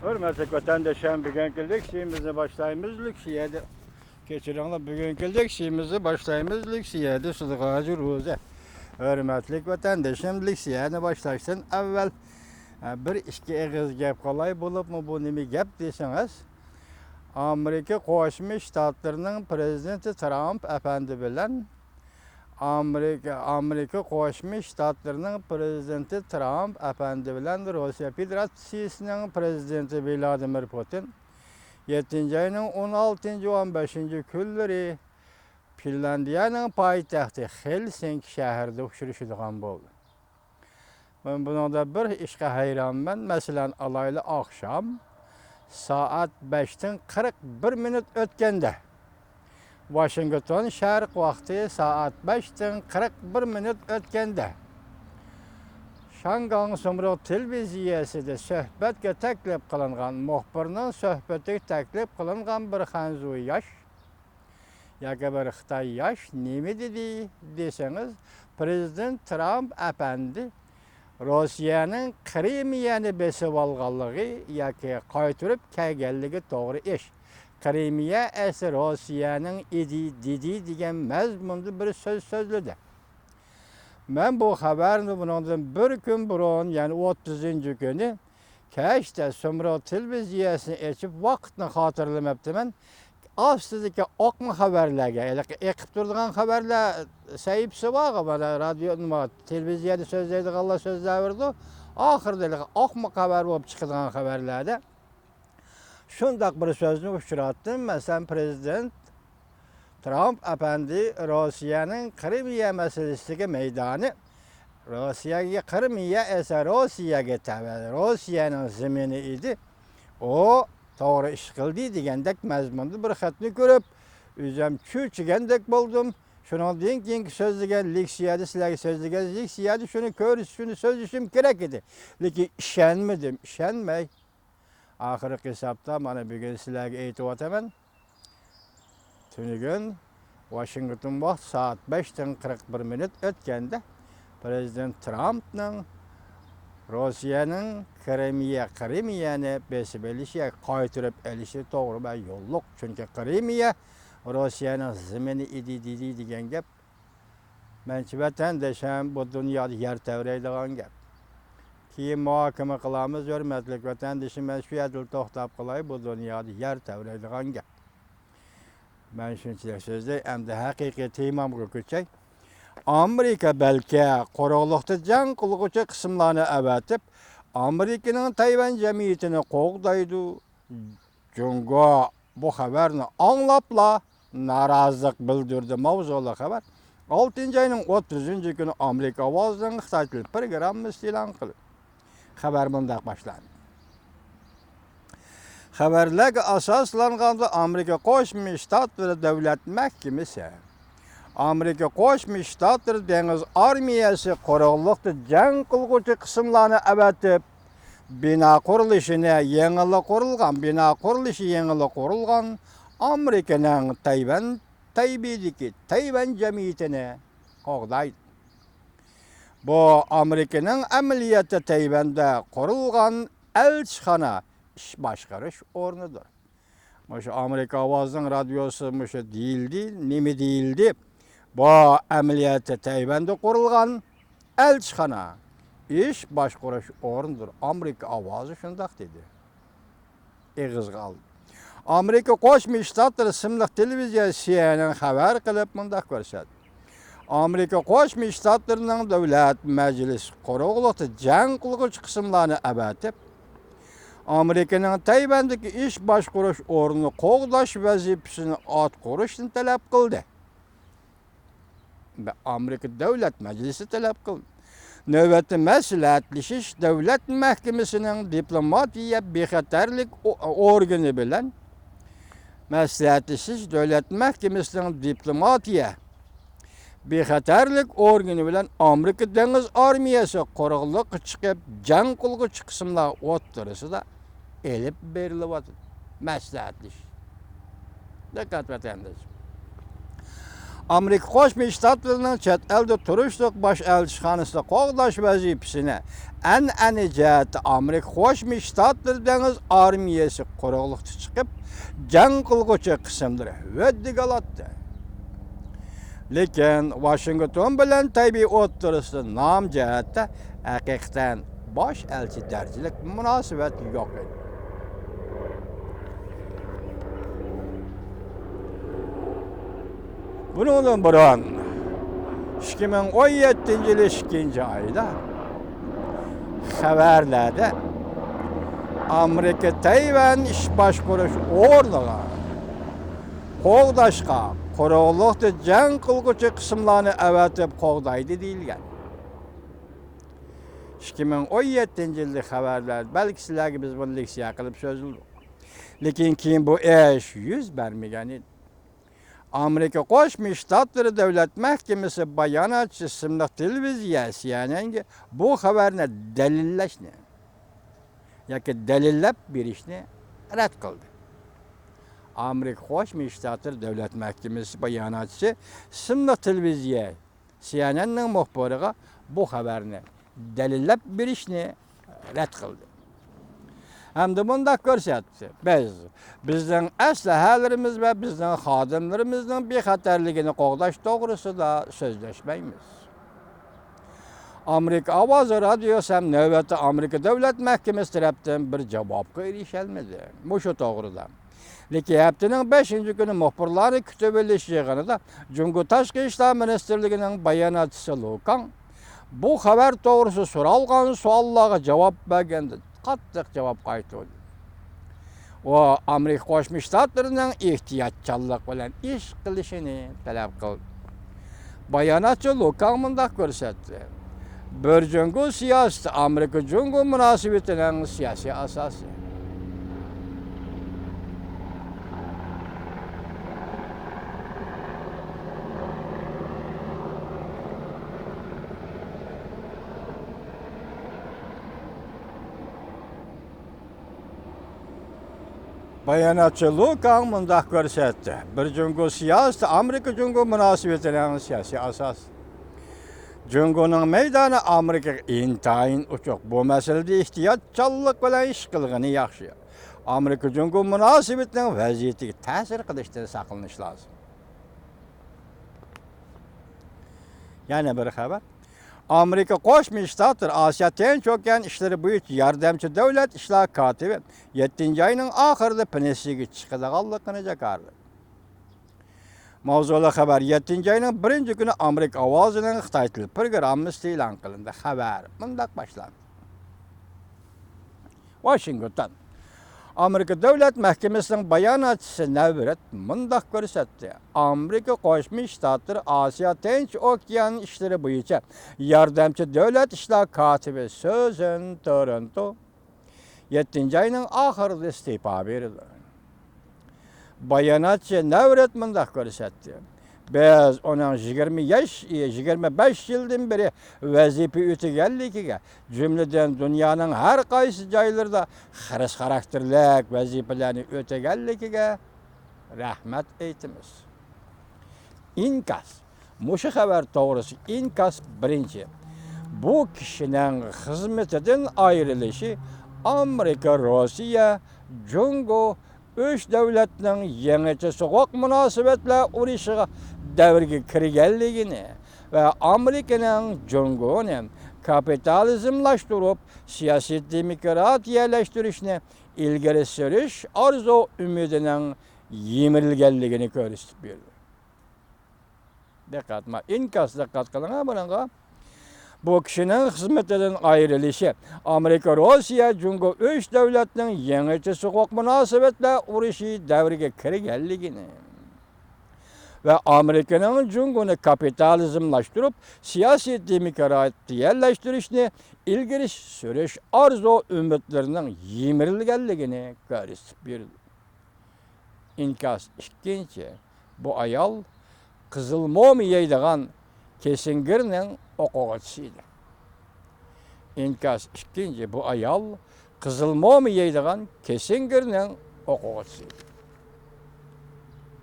Hürmetli vatandaşım, bugünkü lüksümüzü başlayımız lüksiyedi. Geçirenler bugünkü lüksümüzü başlayımız lüksiyedi. Sıdıkacı Ruze. Hürmetli vatandaşım, lüksiyedi başlarsın. Evvel bir iki ağız gap kolay bulup mu bu nemi gap deseniz. Amerika Koşmuş Ştatlarının Prezidenti Trump efendi bilen Amerika Koşmuş Ştatlarının Prezidenti Trump efendi bilen Rusya Federasyası'nın Prezidenti Vladimir Putin 7. ayının 16. 15. günleri Finlandiya'nın payitahtı Helsinki şehirde uçuruşulgan oldu. Ben buna da bir işe hayranım. Mesela alaylı akşam saat 5'ten 41 minut ötkende Washington şarq vakti saat 5'ten 41 minut ötkende Şangan Sumru televiziyasida söhbetge teklif kılıngan muhbirinin söhbeti teklif kılıngan bir hanzu yaş yoki bir Xitoy yaş nima dedi deseniz Prezident Trump efendi Rossiyanın Krimiyani besib olganligi yoki qaytirib kelganligi to'g'ri ish. Krimiya esa Rossiyanın dedi degan mazmunda bir söz so'zladi. Men bu xabarni bundan bir kun burun, yani 30. kuni kechda Sumro televiziyasini ochib vaqtni xotirlamabdiman. Aslidagi oqma xabarlarga, eqib turadigan xabarlar sayıpsı var ama radyo nima televiziyada so'zlaydiganlar so'zlaverdi. Oxirida oqma xabar bo'lib chiqadigan xabarlarda shundoq bir so'zni uchratdim. Masalan, Prezident Trump efendi Rossiyanın Krimiya masalasiga maydoni Rossiyaga Krimiya esa Rossiyaga tabiat Rossiyanın zemini edi. O to'g'ri ish qildi degandek mazmunda bir xatni ko'rib, o'zim cho'chigandek bo'ldim. Shundan keyingi so'zlagan leksiyada sizlarga so'zlagan leksiyada shuni ko'rish, shuni so'zlashim kerak edi. Lekin ishonmadim, ishonmay oxirgi hisobda mana bugun sizlarga aytib o'taman. Tunugun Washington vaqt soat 5'ten 41 minut o'tganda Prezident Trump'ning Rossiyanın Krimiyani besib olishiga qaytirib olishi to'g'ri va yo'lliq. Chunki Krimiya Rossiyanın zemini edi degan gap. Menchi vatandoshim, bu dunyoda yer tevraydigan gap. Keyin muhokama qilamiz, hurmatli vatandoshim, men shu yerda to'xtab qolay, bu dunyoda yer tevraydigan gap. Men shunchalik so'zlay, endi haqiqiy temamga ko'chay. Amerika belki quruqlikda jang qilguvchi qismlarni avatib, Amerikaning Tayvan jamiyatini qo'g'daydi. Jungo bu xabarni anglabla norozilik bildirdi. Mavzuli xabar 6. ayning 30. kuni Amerika ovozining Xitoy til programmasi e'lon qildi. Xabar bunday boshlandi. Xabarlarga asoslanganda Amerika Qo'shma Shtatlari davlat mahkamasi Amerika Qo'shma Shtatlari dengiz armiyasi quruqlikda jang qilguvchi qismlarni avatib, bino qurilishini yangi qurilgan Amerikaning Tayvan jamiyatini qo'g'daydi. Bu Amerikaning amaliyotda Tayvanda qurilgan elchixona ish boshqarish o'rnidir. O'sha Amerika ovozining radiosi o'sha deyildi, nima deyildi? Bu amaliyotda Tayvanda qurilgan elchixona ish boshqarish o'rnidir. Amerika ovozi shundoq dedi. Eg'izga oldi. Amerika Qo'shma Shtatlari ismli televiziya CNN xabar qilib bunday ko'rsatdi. Amerika Qo'shma Shtatlarining davlat majlisi quruqlikda jang qilguvchi qismlarni avatib, Amerikaning Tayvandagi ish boshqarish o'rnini qo'g'dash vazifasini o'tkazishni talab qildi. Amerika Davlat Majlisi talab qildi. Navbatda maslahatlashish davlat mahkamasining diplomatiya bexatarlik organi bilan maslahatlashish davlat mahkamasining diplomatiya bexatarlik organi bilan Amerika dengiz armiyasi quruqlikqa chiqib jang qilguvchi qismlar o'rtasida elib berilyapti. Maslahatlash. Diqqat vatandosh. Amerika Qo'shma Shtatlarining chet elda turishlik bosh elchixonasida qo'g'dash vazifasini an'ana jihati Amerika Qo'shma Shtatlar dengiz armiyasi quruqlikka chiqib, jang qilguvchi qismlari vaddiga oladi. Lekin Washington bilan tabiiy o'rtasida nom jihatda haqiqatan bosh elchi darajalik munosabat yo'q edi. Bundan burun 2017 yılı 2. ayda xabarlarda Amerika Tayvan iş başquruş o'rniga qo'g'dashga quruqlikda jang qilguvchi qismlarni avatib qo'g'daydi deyilgan. 2017 yilda xabarlar balki sizlarga biz buni leksiya qilib so'zildi. Lekin keyin bu ish yuz bermagan edi. Amerika Qo'shma Shtatlari Davlat Mahkamasi bayonotchi ismli televiziya CNN'ga bu xabarni dalillashni yoki dalillab berishni rad qildi. Amerika Qo'shma Shtatlari Davlat Mahkamasi bayonotchisi ismli televiziya CNN'ning muxbiriga bu xabarni dalillab berishni rad qildi. Hamda bunda ko'rsatdi. Bizning aslahalarimiz va bizning xodimlarimizning bexatarligini qo'g'dash to'g'risida so'zlashmaymiz. Amerika Ovozi radiosi ham navbatda Amerika Davlat Mahkamasi tarafdan bir javobga erisholmadi. Shu to'g'rida. Lekin haftaning 5-kuni muxbirlarni kutib olish yig'inida Jungo Tashqi ishlar ministrligining bayonotchisi Lukan bu xabar to'g'risida so'ralgan savollarga javob berganda qattiq javob qaytardi. O Amerika Qo'shma Shtatlarining ehtiyotchanlik bilan ish qilishini talab qildi. Bayonotchi Lukan mundaq ko'rsatdi. Bir jungo siyosati Amerika jungo munosabatining siyosiy asosi. Bayonotchi Lukan mundaq ko'rsatdi. Bir jungo siyosati Amerika jungo munosabatining siyosiy asosi. Jungoning maydoni Amerikaga intayin uchuq. Bu masalada ehtiyotchanlik bilan ish qilgani yaxshi. Amerika jungo munosabatining vaziyatiga ta'sir qilishdan saqlanish lozim. Yana bir xabar. Amerika Qo'shma Shtatlar Osiyo Tinch okean ishlari bo'yicha yordamchi davlat ishlar kotibi 7 oyning oxirida pensiyaga chiqadiganligini jakardi. Mavzuli xabar 7 oyning 1-kuni Amerika ovozining Xitoy tili programmasi e'lon qilindi. Xabar bunday boshlandi. Washington Amerika Davlat Mahkamasining bayonotchisi Navrat mundaq ko'rsatdi. Amerika Qo'shma Shtatlari Osiyo Tinch okean ishlari bo'yicha yordamchi davlat ishlar kotibi Susan Toronto 7 oyning oxirida iste'fo berdi. Bayonotchi Navrat mundaq ko'rsatdi. Biz uning 25 yildan beri vazifa o'taganligiga, jumladan dunyoning har qaysi joylarida xiris xarakterlik vazifalarni o'taganligiga rahmat aytamiz. Inkas, mushu xabar to'g'risi Inkas birinchi. Bu kishining xizmatidan ayrilishi Amerika, Rossiya, Jungo 3 davlatning yangicha so'g'oq munosabatlar urushiga davrga kirganligini va Amerikaning Jungoni kapitalizmlashtirib, siyosiy demokratiyalashtirishni ilgari surish orzu umidining yemirilganligini ko'rsatib berdi. Diqqat qiling bunga. Bu kishining xizmatidan ayrilishi Amerika, Rossiya, Jungo 3 davlatning yangicha so'g'oq munosabatlar urushi davriga kirganligini va Amerikaning Jungoni kapitalizmlashtirib, siyosiy demokratiyalashtirishni ilgari surish orzu umidlarining yemirilganligini ko'rsatib berdi. Inkas 2. Bu ayol qizil mom yeydigan Kesingirning o'quvchisi. Inkas 2. Bu ayol qizil mom yeydigan Kesingirning o'quvchisi.